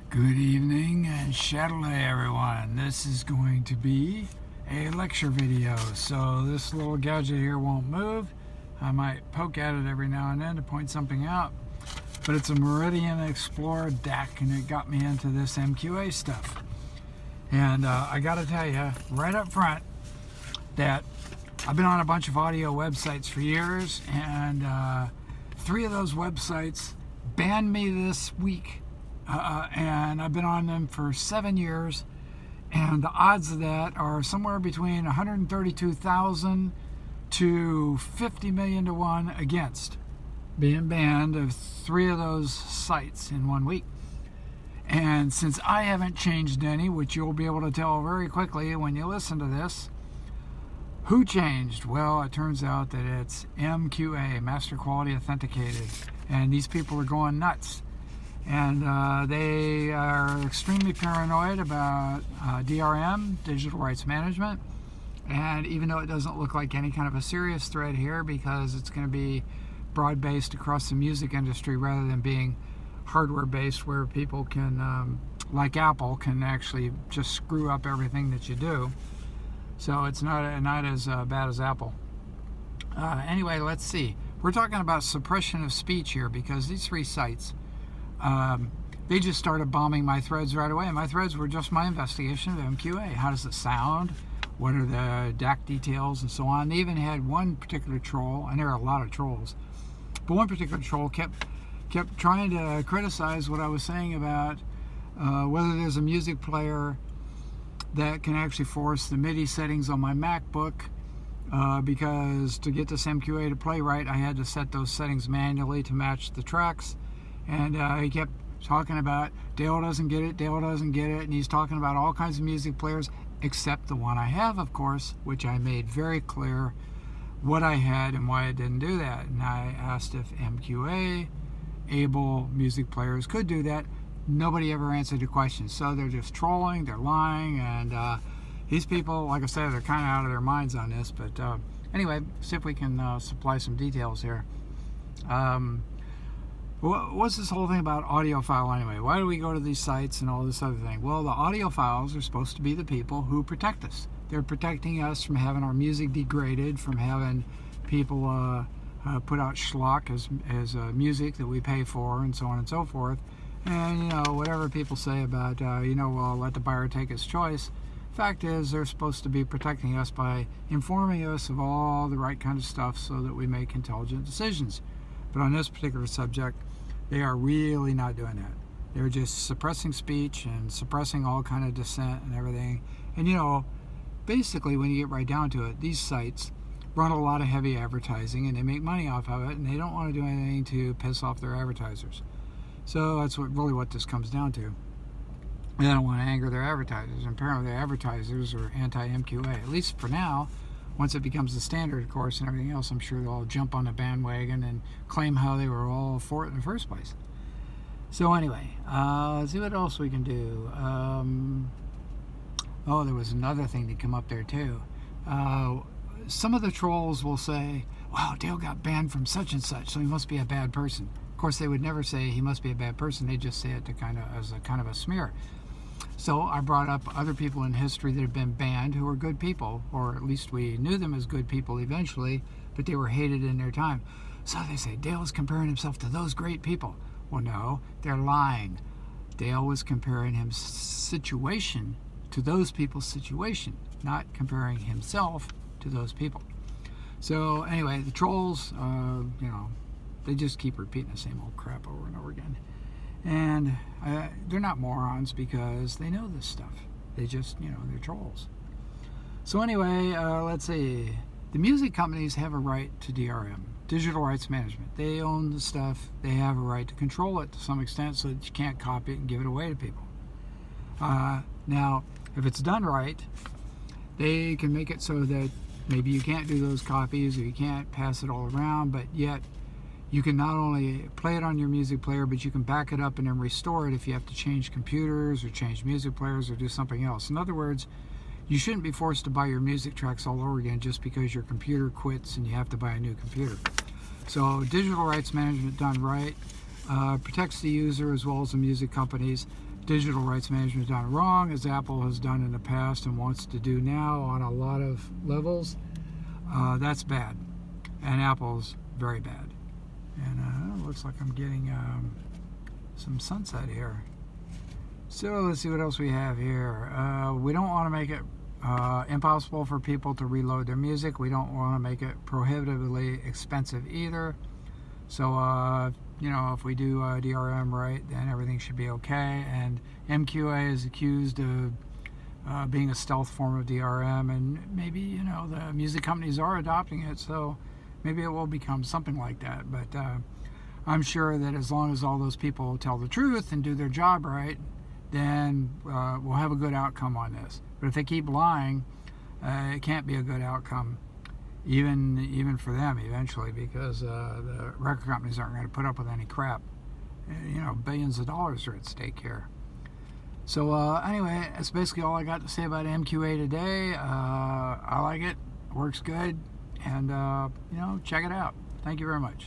Good evening and Chatelet, everyone. This is going to be a lecture video, so this little gadget here won't move. I might poke at it every now and then to point something out, but it's a Meridian Explorer deck, and it got me into this MQA stuff. And I gotta tell you right up front that I've been on a bunch of audio websites for years, and 3 of those websites banned me this week. And I've been on them for 7 years, and the odds of that are somewhere between 132,000 to 50 million to 1 against being banned of 3 of those sites in 1 week. And since I haven't changed any, which you'll be able to tell very quickly when you listen to this, who changed? Well, it turns out that it's MQA, Master Quality Authenticated, and these people are going nuts. And they are extremely paranoid about DRM, digital rights management. And even though it doesn't look like any kind of a serious threat here, because it's going to be broad-based across the music industry rather than being hardware-based, where people can, like Apple, can actually just screw up everything that you do. So it's not as bad as Apple. Anyway, let's see. We're talking about suppression of speech here, because these 3 sites, they just started bombing my threads right away. And my threads were just my investigation of MQA. How does it sound? What are the DAC details and so on? They even had one particular troll, and there are a lot of trolls, but one particular troll kept trying to criticize what I was saying about whether there's a music player that can actually force the MIDI settings on my MacBook, because to get this MQA to play right, I had to set those settings manually to match the tracks. And he kept talking about Dale doesn't get it, and he's talking about all kinds of music players except the one I have, of course, which I made very clear what I had and why I didn't do that. And I asked if MQA able music players could do that. Nobody ever answered the question, so they're just trolling, they're lying, and these people, like I said, they're kind of out of their minds on this. But anyway, see if we can supply some details here. What's this whole thing about audiophile anyway? Why do we go to these sites and all this other thing? Well, the audiophiles are supposed to be the people who protect us. They're protecting us from having our music degraded, from having people put out schlock as music that we pay for, and so on and so forth. And, you know, whatever people say about, well, let the buyer take his choice. Fact is, they're supposed to be protecting us by informing us of all the right kind of stuff so that we make intelligent decisions. But on this particular subject, they are really not doing that. They're just suppressing speech and suppressing all kind of dissent and everything. And, you know, basically, when you get right down to it, these sites run a lot of heavy advertising, and they make money off of it, and they don't want to do anything to piss off their advertisers. So that's what this comes down to. They don't want to anger their advertisers. And apparently their advertisers are anti-MQA, at least for now. Once it becomes the standard, of course, and everything else, I'm sure they'll all jump on the bandwagon and claim how they were all for it in the first place. So anyway, let's see what else we can do. Oh, there was another thing that came up there too. Some of the trolls will say, wow, Dale got banned from such and such, so he must be a bad person. Of course, they would never say he must be a bad person. They just say it to as a kind of a smear. So I brought up other people in history that have been banned who were good people, or at least we knew them as good people eventually, but they were hated in their time. So they say, Dale is comparing himself to those great people. Well, no, they're lying. Dale was comparing his situation to those people's situation, not comparing himself to those people. So anyway, the trolls, they just keep repeating the same old crap over and over again. And they're not morons, because they know this stuff. They just, they're trolls. So anyway, let's see. The music companies have a right to DRM, digital rights management. They own the stuff. They have a right to control it to some extent, so that you can't copy it and give it away to people. Now, if it's done right, they can make it so that maybe you can't do those copies, or you can't pass it all around, but yet you can not only play it on your music player, but you can back it up and then restore it if you have to change computers or change music players or do something else. In other words, you shouldn't be forced to buy your music tracks all over again just because your computer quits and you have to buy a new computer. So digital rights management done right protects the user as well as the music companies. Digital rights management is done wrong, as Apple has done in the past and wants to do now on a lot of levels. That's bad, and Apple's very bad. And it looks like I'm getting some sunset here. So let's see what else we have here. We don't want to make it impossible for people to reload their music. We don't want to make it prohibitively expensive either. So you know, if we do DRM right, then everything should be okay. And MQA is accused of being a stealth form of DRM, and maybe, you know, the music companies are adopting it, so maybe it will become something like that. But I'm sure that as long as all those people tell the truth and do their job right, then we'll have a good outcome on this. But if they keep lying, it can't be a good outcome, even for them eventually, because the record companies aren't going to put up with any crap. You know, billions of dollars are at stake here. So anyway, that's basically all I got to say about MQA today. I like it. Works good. And, you know, check it out. Thank you very much.